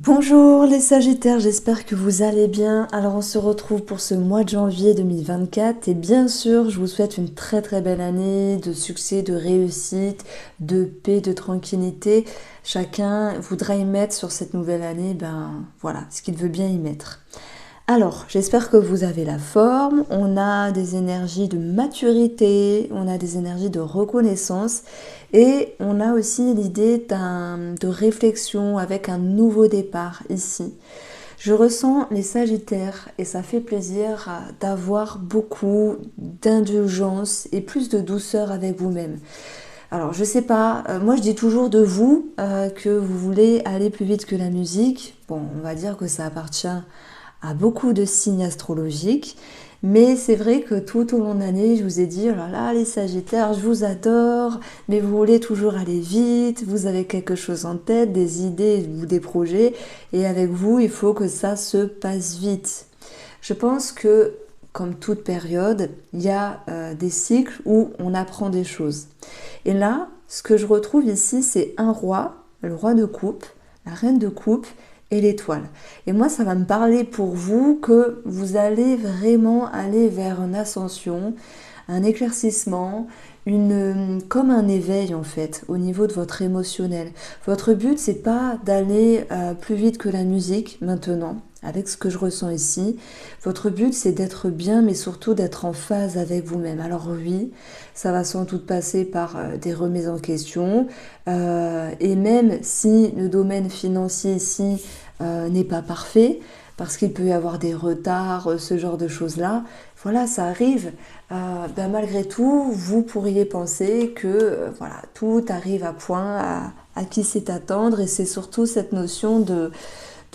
Bonjour les Sagittaires, j'espère que vous allez bien. Alors on se retrouve pour ce mois de janvier 2024 et bien sûr je vous souhaite une très très belle année de succès, de réussite, de paix, de tranquillité. Chacun voudra y mettre sur cette nouvelle année, voilà, ce qu'il veut bien y mettre. Alors, j'espère que vous avez la forme, on a des énergies de maturité, on a des énergies de reconnaissance et on a aussi l'idée de réflexion avec un nouveau départ ici. Je ressens les Sagittaires et ça fait plaisir d'avoir beaucoup d'indulgence et plus de douceur avec vous-même. Alors, je sais pas, moi je dis toujours de vous que vous voulez aller plus vite que la musique. Bon, on va dire que ça appartient à beaucoup de signes astrologiques. Mais c'est vrai que tout au long de l'année, je vous ai dit, oh là là, les Sagittaires, je vous adore, mais vous voulez toujours aller vite, vous avez quelque chose en tête, des idées ou des projets, et avec vous, il faut que ça se passe vite. Je pense que, comme toute période, il y a des cycles où on apprend des choses. Et là, ce que je retrouve ici, c'est un roi, le roi de coupe, la reine de coupe, et l'étoile. Et moi, ça va me parler pour vous que vous allez vraiment aller vers une ascension, un éclaircissement, comme un éveil en fait, au niveau de votre émotionnel. Votre but, c'est pas d'aller plus vite que la musique maintenant, avec ce que je ressens ici. Votre but, c'est d'être bien, mais surtout d'être en phase avec vous-même. Alors oui, ça va sans doute passer par des remises en question. Et même si le domaine financier ici n'est pas parfait, parce qu'il peut y avoir des retards, ce genre de choses-là, voilà, ça arrive. Malgré tout, vous pourriez penser que voilà, tout arrive à point, à qui c'est attendre, et c'est surtout cette notion de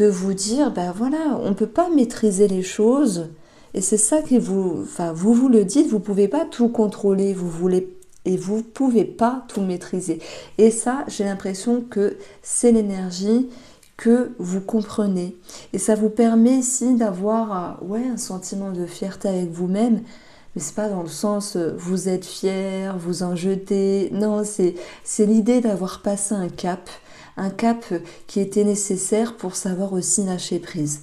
vous dire, voilà, on ne peut pas maîtriser les choses, et c'est ça que vous le dites, vous ne pouvez pas tout contrôler, vous voulez et vous ne pouvez pas tout maîtriser. Et ça, j'ai l'impression que c'est l'énergie que vous comprenez. Et ça vous permet ici d'avoir un sentiment de fierté avec vous-même, mais c'est pas dans le sens vous êtes fier, vous en jetez. Non, c'est l'idée d'avoir passé un cap qui était nécessaire pour savoir aussi lâcher prise.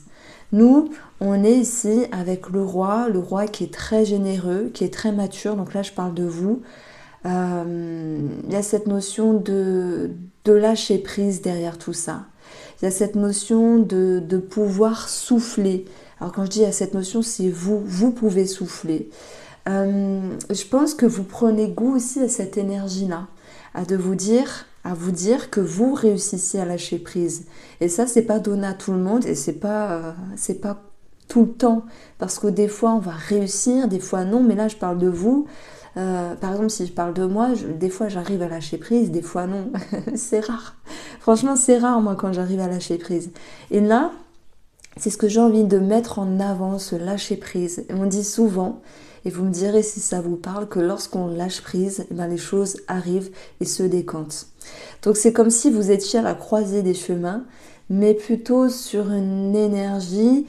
Nous, on est ici avec le roi qui est très généreux, qui est très mature, donc là je parle de vous. Il y a cette notion de lâcher prise derrière tout ça. Il y a cette notion de pouvoir souffler. Alors quand je dis il y a cette notion, c'est vous pouvez souffler. Je pense que vous prenez goût aussi à cette énergie-là, à vous dire que vous réussissez à lâcher prise. Et ça, c'est pas donné à tout le monde et c'est pas tout le temps. Parce que des fois, on va réussir, des fois non, mais là, je parle de vous. Par exemple, si je parle de moi, des fois j'arrive à lâcher prise, des fois non. C'est rare. Franchement, c'est rare, moi, quand j'arrive à lâcher prise. Et là, c'est ce que j'ai envie de mettre en avant, ce lâcher prise. Et on dit souvent, et vous me direz si ça vous parle, que lorsqu'on lâche prise, les choses arrivent et se décantent. Donc c'est comme si vous étiez à la croisée des chemins, mais plutôt sur une énergie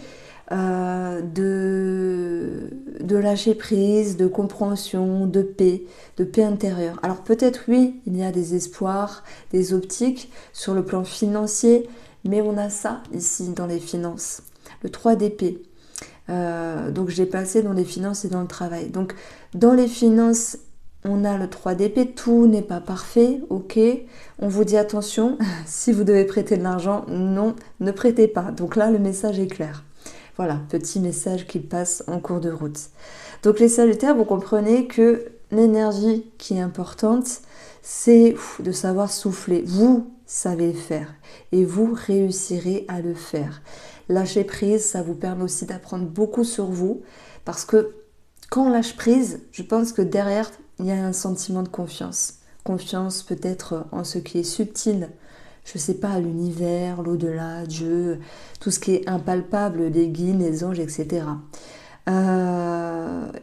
de lâcher prise, de compréhension, de paix intérieure. Alors peut-être oui, il y a des espoirs, des optiques sur le plan financier, mais on a ça ici dans les finances, le 3 d'épée. Donc j'ai passé dans les finances et dans le travail. Donc dans les finances, on a le 3 d'épée, tout n'est pas parfait, ok. On vous dit attention, si vous devez prêter de l'argent, non, ne prêtez pas. Donc là, le message est clair. Voilà, petit message qui passe en cours de route. Donc les Sagittaires, vous comprenez que l'énergie qui est importante, c'est de savoir souffler. Vous savez le faire et vous réussirez à le faire. Lâcher prise, ça vous permet aussi d'apprendre beaucoup sur vous parce que quand on lâche prise, je pense que derrière, il y a un sentiment de confiance. Confiance peut-être en ce qui est subtil, je sais pas, l'univers, l'au-delà, Dieu, tout ce qui est impalpable, les guides, les anges, etc.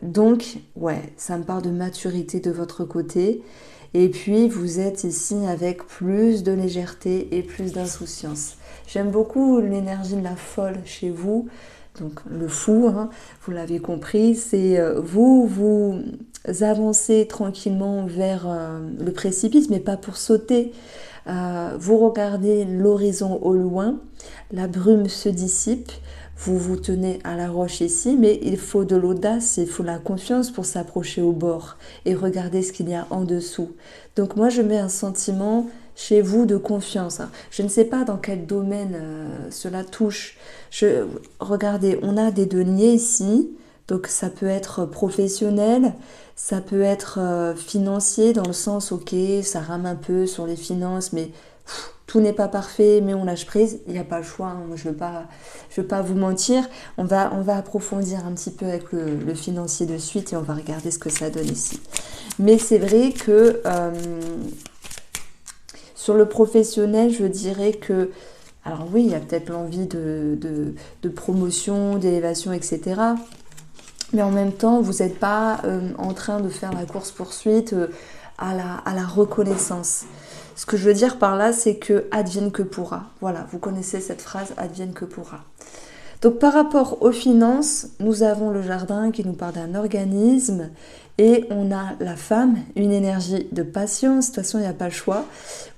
Donc, ouais, ça me parle de maturité de votre côté. Et puis, vous êtes ici avec plus de légèreté et plus d'insouciance. J'aime beaucoup l'énergie de la folle chez vous. Donc, le fou, hein, vous l'avez compris, c'est avancer tranquillement vers le précipice, mais pas pour sauter. Vous regardez l'horizon au loin, la brume se dissipe, vous vous tenez à la roche ici, mais il faut de l'audace, il faut la confiance pour s'approcher au bord et regarder ce qu'il y a en dessous. Donc moi je mets un sentiment chez vous de confiance. Je ne sais pas dans quel domaine cela touche. Regardez, on a des deniers ici, donc ça peut être professionnel, ça peut être financier dans le sens, ok, ça rame un peu sur les finances, mais tout n'est pas parfait, mais on lâche prise, il n'y a pas le choix, hein. Moi, je veux pas vous mentir, on va approfondir un petit peu avec le financier de suite et on va regarder ce que ça donne ici. Mais c'est vrai que sur le professionnel, je dirais que, alors oui, il y a peut-être l'envie de promotion, d'élévation, etc. Mais en même temps, vous n'êtes pas en train de faire la course-poursuite à la reconnaissance. Ce que je veux dire par là, c'est que advienne que pourra. Voilà, vous connaissez cette phrase, advienne que pourra. Donc par rapport aux finances, nous avons le jardin qui nous parle d'un organisme et on a la femme, une énergie de patience, de toute façon il n'y a pas le choix.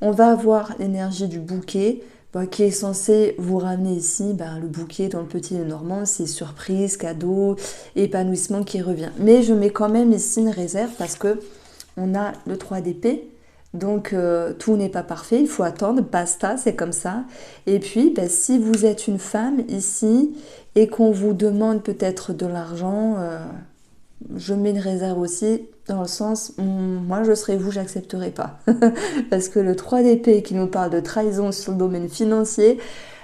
On va avoir l'énergie du bouquet qui est censé vous ramener ici, le bouquet dans le petit Normand, c'est surprise, cadeau, épanouissement qui revient. Mais je mets quand même ici une réserve parce que on a le 3 d'épée. Donc tout n'est pas parfait, il faut attendre, basta, c'est comme ça. Et puis si vous êtes une femme ici et qu'on vous demande peut-être de l'argent, je mets une réserve aussi dans le sens, moi je serais vous, j'accepterai pas. Parce que le 3 d'épée qui nous parle de trahison sur le domaine financier,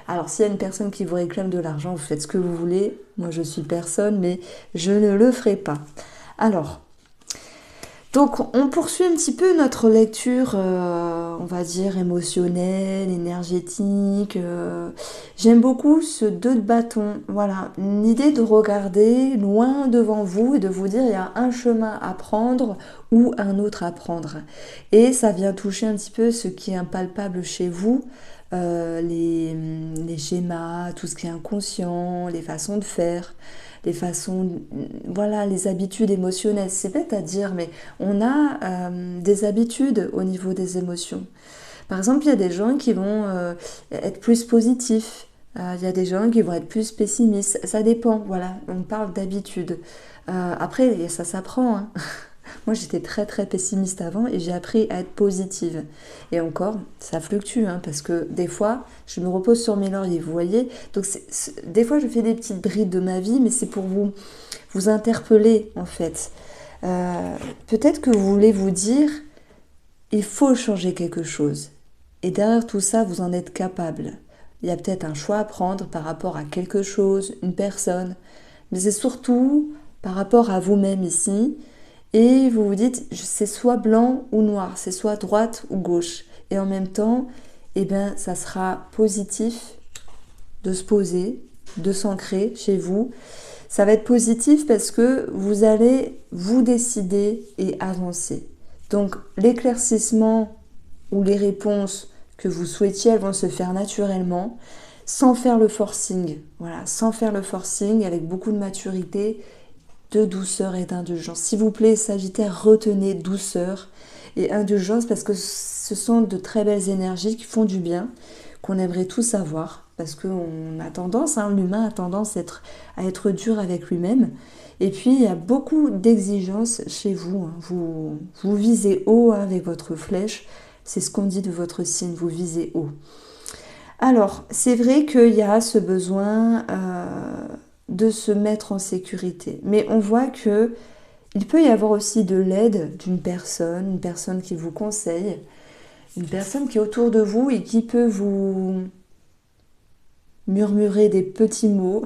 alors s'il y a une personne qui vous réclame de l'argent, vous faites ce que vous voulez, moi je suis personne, mais je ne le ferai pas. Alors, donc on poursuit un petit peu notre lecture, on va dire émotionnelle, énergétique. J'aime beaucoup ce 2 de bâton. Voilà, une idée de regarder loin devant vous et de vous dire il y a un chemin à prendre ou un autre à prendre. Et ça vient toucher un petit peu ce qui est impalpable chez vous. Les schémas, tout ce qui est inconscient, les façons de faire, les façons, voilà, les habitudes émotionnelles. C'est bête à dire, mais on a des habitudes au niveau des émotions. Par exemple, il y a des gens qui vont être plus positifs, il y a des gens qui vont être plus pessimistes. Ça dépend, voilà, on parle d'habitude. Après, ça s'apprend, hein. Moi, j'étais très très pessimiste avant et j'ai appris à être positive. Et encore, ça fluctue, hein, parce que des fois, je me repose sur mes lauriers, vous voyez. Donc, des fois, je fais des petites brides de ma vie, mais c'est pour vous interpeller, en fait. Peut-être que vous voulez vous dire, il faut changer quelque chose. Et derrière tout ça, vous en êtes capable. Il y a peut-être un choix à prendre par rapport à quelque chose, une personne. Mais c'est surtout par rapport à vous-même ici. Et vous vous dites, c'est soit blanc ou noir, c'est soit droite ou gauche. Et en même temps, ça sera positif de se poser, de s'ancrer chez vous. Ça va être positif parce que vous allez vous décider et avancer. Donc l'éclaircissement ou les réponses que vous souhaitiez, elles vont se faire naturellement, sans faire le forcing. Voilà, sans faire le forcing, avec beaucoup de maturité, de douceur et d'indulgence. S'il vous plaît, Sagittaire, retenez douceur et indulgence parce que ce sont de très belles énergies qui font du bien, qu'on aimerait tous avoir parce qu'on a tendance, l'humain a tendance à être dur avec lui-même. Et puis, il y a beaucoup d'exigences chez vous. Vous visez haut avec votre flèche. C'est ce qu'on dit de votre signe, vous visez haut. Alors, c'est vrai qu'il y a ce besoin de se mettre en sécurité. Mais on voit que il peut y avoir aussi de l'aide d'une personne, une personne qui vous conseille, une personne qui est autour de vous et qui peut vous murmurer des petits mots,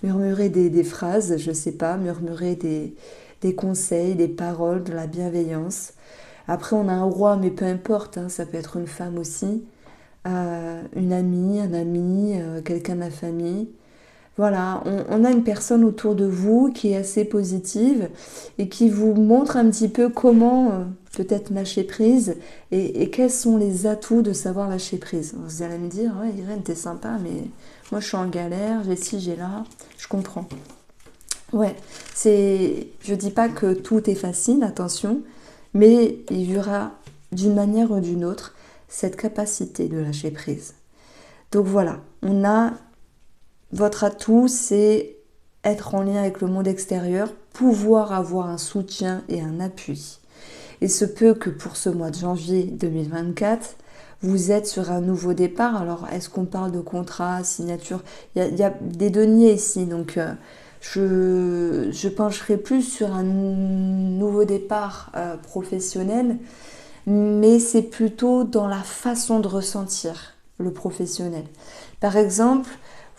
murmurer des phrases, je sais pas, murmurer des conseils, des paroles, de la bienveillance. Après, on a un roi, mais peu importe, ça peut être une femme aussi, une amie, un ami, quelqu'un de la famille. Voilà, on a une personne autour de vous qui est assez positive et qui vous montre un petit peu comment peut-être lâcher prise et quels sont les atouts de savoir lâcher prise. Vous allez me dire, ouais Irène, t'es sympa, mais moi je suis en galère, j'ai ci, j'ai là, je comprends. Ouais, je dis pas que tout est facile, attention, mais il y aura d'une manière ou d'une autre cette capacité de lâcher prise. Donc voilà, on a votre atout, c'est être en lien avec le monde extérieur, pouvoir avoir un soutien et un appui. Il se peut que pour ce mois de janvier 2024, vous êtes sur un nouveau départ. Alors, est-ce qu'on parle de contrat, signature? Il y a des deniers ici, donc je pencherai plus sur un nouveau départ professionnel, mais c'est plutôt dans la façon de ressentir le professionnel. Par exemple,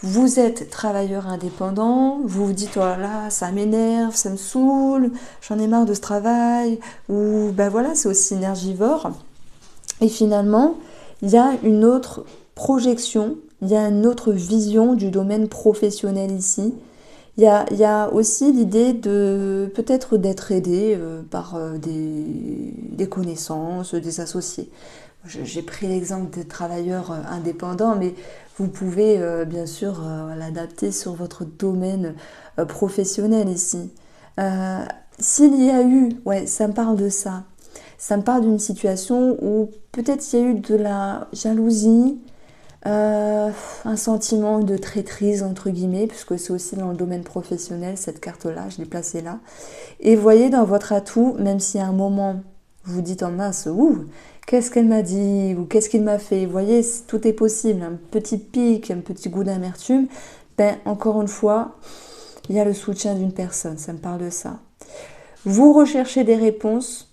vous êtes travailleur indépendant, vous vous dites oh là ça m'énerve, ça me saoule, j'en ai marre de ce travail, ou ben voilà, c'est aussi énergivore. Et finalement, il y a une autre projection, il y a une autre vision du domaine professionnel ici. Il y a aussi l'idée de peut-être d'être aidé par des connaissances, des associés. J'ai pris l'exemple des travailleurs indépendants, mais vous pouvez bien sûr l'adapter sur votre domaine professionnel ici. Euh, S'il y a eu, ouais, ça me parle de ça. Ça me parle d'une situation où peut-être il y a eu de la jalousie, euh, un sentiment de traîtrise entre guillemets, puisque c'est aussi dans le domaine professionnel, cette carte-là, je l'ai placée là. Et voyez dans votre atout, même si à un moment vous vous dites en mince, ouh, qu'est-ce qu'elle m'a dit ou qu'est-ce qu'il m'a fait, vous voyez, tout est possible, un petit pic, un petit goût d'amertume, ben encore une fois, il y a le soutien d'une personne, ça me parle de ça. Vous recherchez des réponses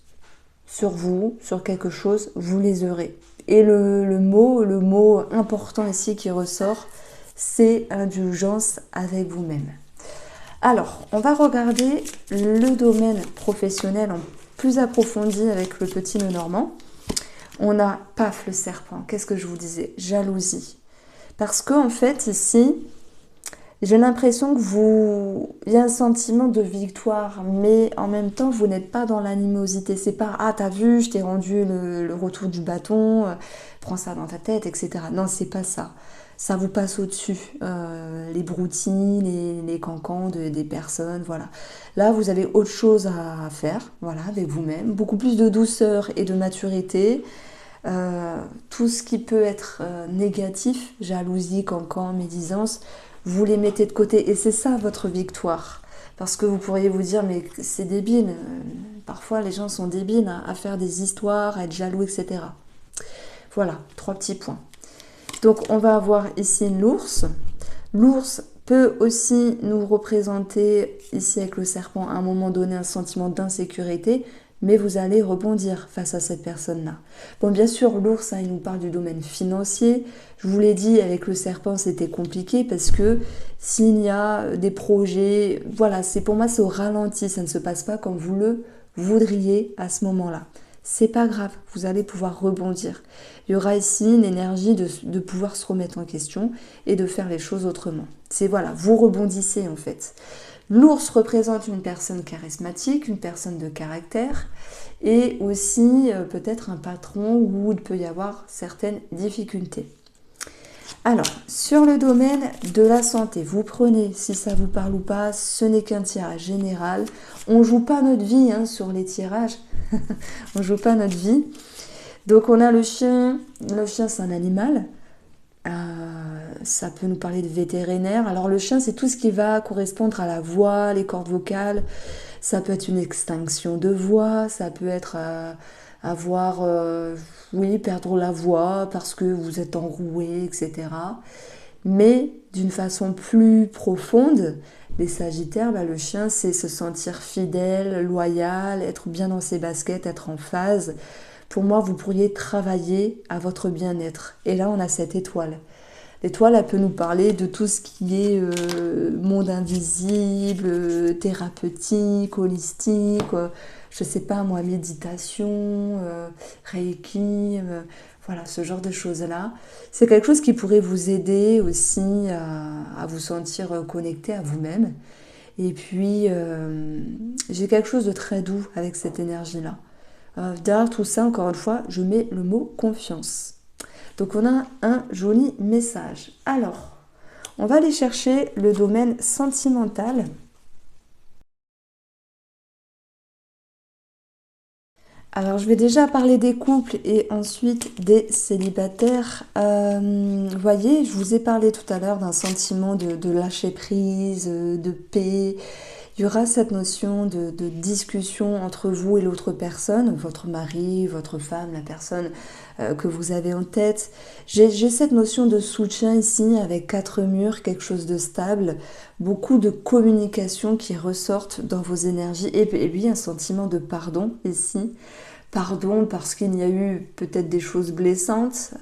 sur vous, sur quelque chose, vous les aurez. Et le mot important ici qui ressort, c'est indulgence avec vous-même. Alors, on va regarder le domaine professionnel en plus approfondi avec le petit Lenormand. On a, paf, le serpent. Qu'est-ce que je vous disais? Jalousie. Parce que, en fait, ici, j'ai l'impression que il y a un sentiment de victoire, mais en même temps, vous n'êtes pas dans l'animosité. C'est pas, ah, t'as vu, je t'ai rendu le retour du bâton, prends ça dans ta tête, etc. Non, c'est pas ça. Ça vous passe au-dessus. Les broutilles, les cancans des personnes, voilà. Là, vous avez autre chose à faire, voilà, avec vous-même. Beaucoup plus de douceur et de maturité. Tout ce qui peut être négatif, jalousie, cancan, médisance, vous les mettez de côté et c'est ça votre victoire. Parce que vous pourriez vous dire mais c'est débile, parfois les gens sont débiles à faire des histoires, à être jaloux, etc. Voilà, 3 petits points. Donc on va avoir ici l'ours. L'ours peut aussi nous représenter ici avec le serpent à un moment donné un sentiment d'insécurité, mais vous allez rebondir face à cette personne-là. Bon, bien sûr, l'ours, il nous parle du domaine financier. Je vous l'ai dit, avec le serpent, c'était compliqué parce que s'il y a des projets, voilà, pour moi, c'est au ralenti. Ça ne se passe pas comme vous le voudriez à ce moment-là. C'est pas grave, vous allez pouvoir rebondir. Il y aura ici une énergie de pouvoir se remettre en question et de faire les choses autrement. C'est voilà, vous rebondissez en fait. L'ours représente une personne charismatique, une personne de caractère et aussi peut-être un patron où il peut y avoir certaines difficultés. Alors, sur le domaine de la santé, vous prenez, si ça vous parle ou pas, ce n'est qu'un tirage général. On ne joue pas notre vie sur les tirages, on ne joue pas notre vie. Donc on a le chien c'est un animal. Ça peut nous parler de vétérinaire. Alors le chien, c'est tout ce qui va correspondre à la voix, les cordes vocales. Ça peut être une extinction de voix, ça peut être perdre la voix parce que vous êtes enroué, etc. Mais d'une façon plus profonde, les Sagittaires, le chien, c'est se sentir fidèle, loyal, être bien dans ses baskets, être en phase. Pour moi, vous pourriez travailler à votre bien-être. Et là, on a cette étoile. L'étoile, elle peut nous parler de tout ce qui est monde invisible, thérapeutique, holistique, je sais pas moi, méditation, reiki, voilà, ce genre de choses-là. C'est quelque chose qui pourrait vous aider aussi à vous sentir connecté à vous-même. Et puis, j'ai quelque chose de très doux avec cette énergie-là. Derrière tout ça, encore une fois, je mets le mot confiance. Donc on a un joli message. Alors, on va aller chercher le domaine sentimental. Alors, je vais déjà parler des couples et ensuite des célibataires. Vous voyez, je vous ai parlé tout à l'heure d'un sentiment de lâcher prise, de paix. Il y aura cette notion de discussion entre vous et l'autre personne, votre mari, votre femme, la personne que vous avez en tête. J'ai cette notion de soutien ici avec quatre murs, quelque chose de stable, beaucoup de communication qui ressortent dans vos énergies et puis un sentiment de pardon ici. Pardon parce qu'il y a eu peut-être des choses blessantes,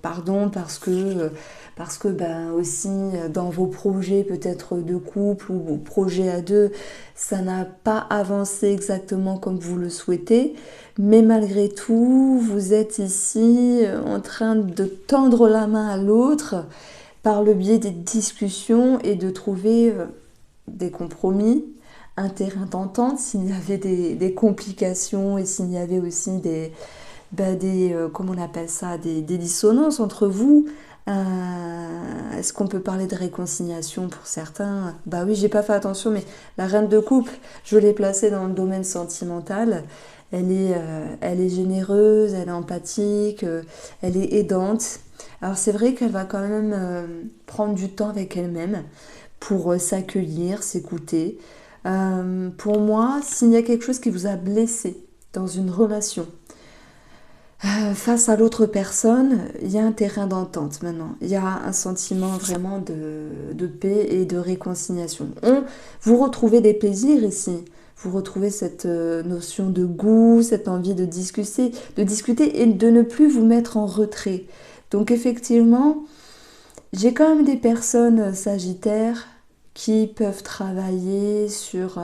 pardon parce que ben aussi dans vos projets peut-être de couple ou vos projets à deux, ça n'a pas avancé exactement comme vous le souhaitez, mais malgré tout, vous êtes ici en train de tendre la main à l'autre par le biais des discussions et de trouver des compromis, un terrain d'entente, s'il y avait des complications et s'il y avait aussi comment on appelle ça, des dissonances entre vous. Est-ce qu'on peut parler de réconciliation pour certains? Bah oui, j'ai pas fait attention, mais la reine de couple, je l'ai placée dans le domaine sentimental. Elle est généreuse, elle est empathique, elle est aidante. Alors c'est vrai qu'elle va quand même prendre du temps avec elle-même pour s'accueillir, s'écouter. Pour moi, s'il y a quelque chose qui vous a blessé dans une relation, face à l'autre personne, il y a un terrain d'entente maintenant. Il y a un sentiment vraiment de paix et de réconciliation. Vous retrouvez des plaisirs ici. Vous retrouvez cette notion de goût, cette envie de discuter et de ne plus vous mettre en retrait. Donc effectivement, j'ai quand même des personnes sagittaires qui peuvent travailler sur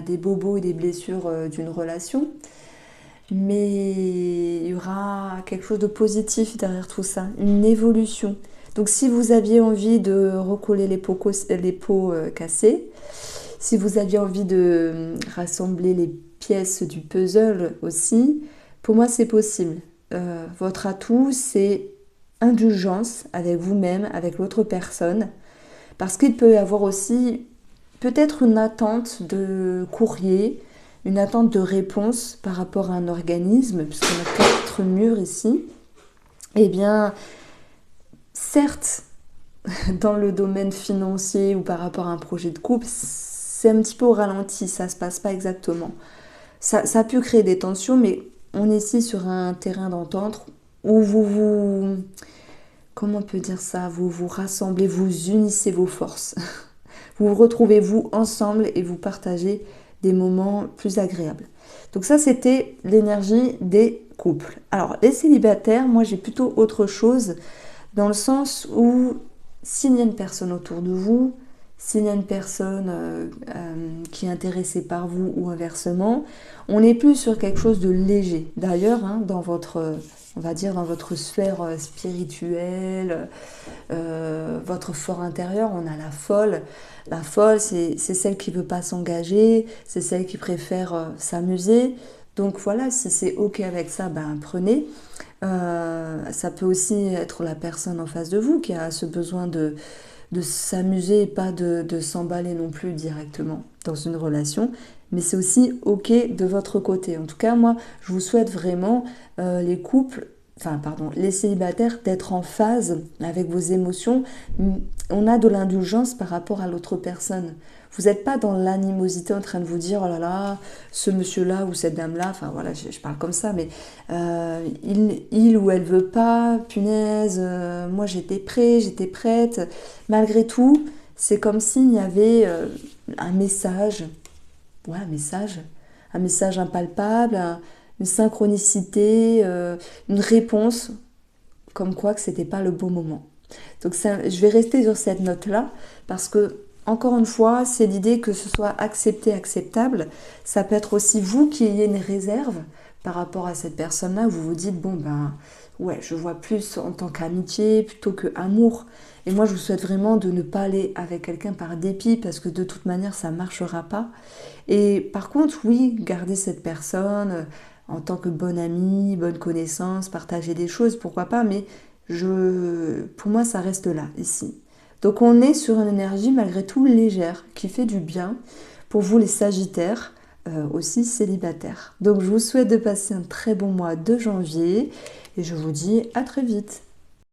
des bobos et des blessures d'une relation. Mais il y aura quelque chose de positif derrière tout ça, une évolution. Donc si vous aviez envie de recoller les pots cassés, si vous aviez envie de rassembler les pièces du puzzle aussi, pour moi c'est possible. Votre atout, c'est indulgence avec vous-même, avec l'autre personne, parce qu'il peut y avoir aussi peut-être une attente de courrier, une attente de réponse par rapport à un organisme, puisqu'on a quatre murs ici. Eh bien, certes, dans le domaine financier ou par rapport à un projet de couple, c'est un petit peu au ralenti, ça ne se passe pas exactement. Ça a pu créer des tensions, mais on est ici sur un terrain d'entente où comment on peut dire ça, vous vous rassemblez, vous unissez vos forces. Vous vous retrouvez vous ensemble et vous partagez des moments plus agréables. Donc ça, c'était l'énergie des couples. Alors, les célibataires, moi, j'ai plutôt autre chose, dans le sens où s'il y a une personne autour de vous, s'il y a une personne qui est intéressée par vous ou inversement, on n'est plus sur quelque chose de léger. D'ailleurs, dans votre, on va dire, dans votre sphère spirituelle, votre fort intérieur, on a la folle. La folle, c'est celle qui ne veut pas s'engager, c'est celle qui préfère s'amuser. Donc voilà, si c'est ok avec ça, ben prenez. Ça peut aussi être la personne en face de vous qui a ce besoin de s'amuser et pas de s'emballer non plus directement dans une relation. Mais c'est aussi ok de votre côté. En tout cas, moi, je vous souhaite vraiment les couples, enfin pardon, les célibataires d'être en phase avec vos émotions. On a de l'indulgence par rapport à l'autre personne. Vous n'êtes pas dans l'animosité en train de vous dire oh là là, ce monsieur-là ou cette dame-là, enfin voilà, je parle comme ça, mais il ou elle veut pas, punaise, moi j'étais prêt, j'étais prête. Malgré tout, c'est comme s'il y avait un message, ouais, un message impalpable, une synchronicité, une réponse, comme quoi que c'était pas le bon moment. Donc je vais rester sur cette note-là, parce que encore une fois, c'est l'idée que ce soit accepté, acceptable. Ça peut être aussi vous qui ayez une réserve par rapport à cette personne-là, où vous vous dites, bon ben, ouais, je vois plus en tant qu'amitié plutôt que amour. Et moi, je vous souhaite vraiment de ne pas aller avec quelqu'un par dépit, parce que de toute manière, ça ne marchera pas. Et par contre, oui, gardez cette personne en tant que bonne amie, bonne connaissance, partager des choses, pourquoi pas, mais pour moi, ça reste là, ici. Donc on est sur une énergie malgré tout légère, qui fait du bien pour vous les sagittaires. aussi célibataires. Donc je vous souhaite de passer un très bon mois de janvier et je vous dis à très vite.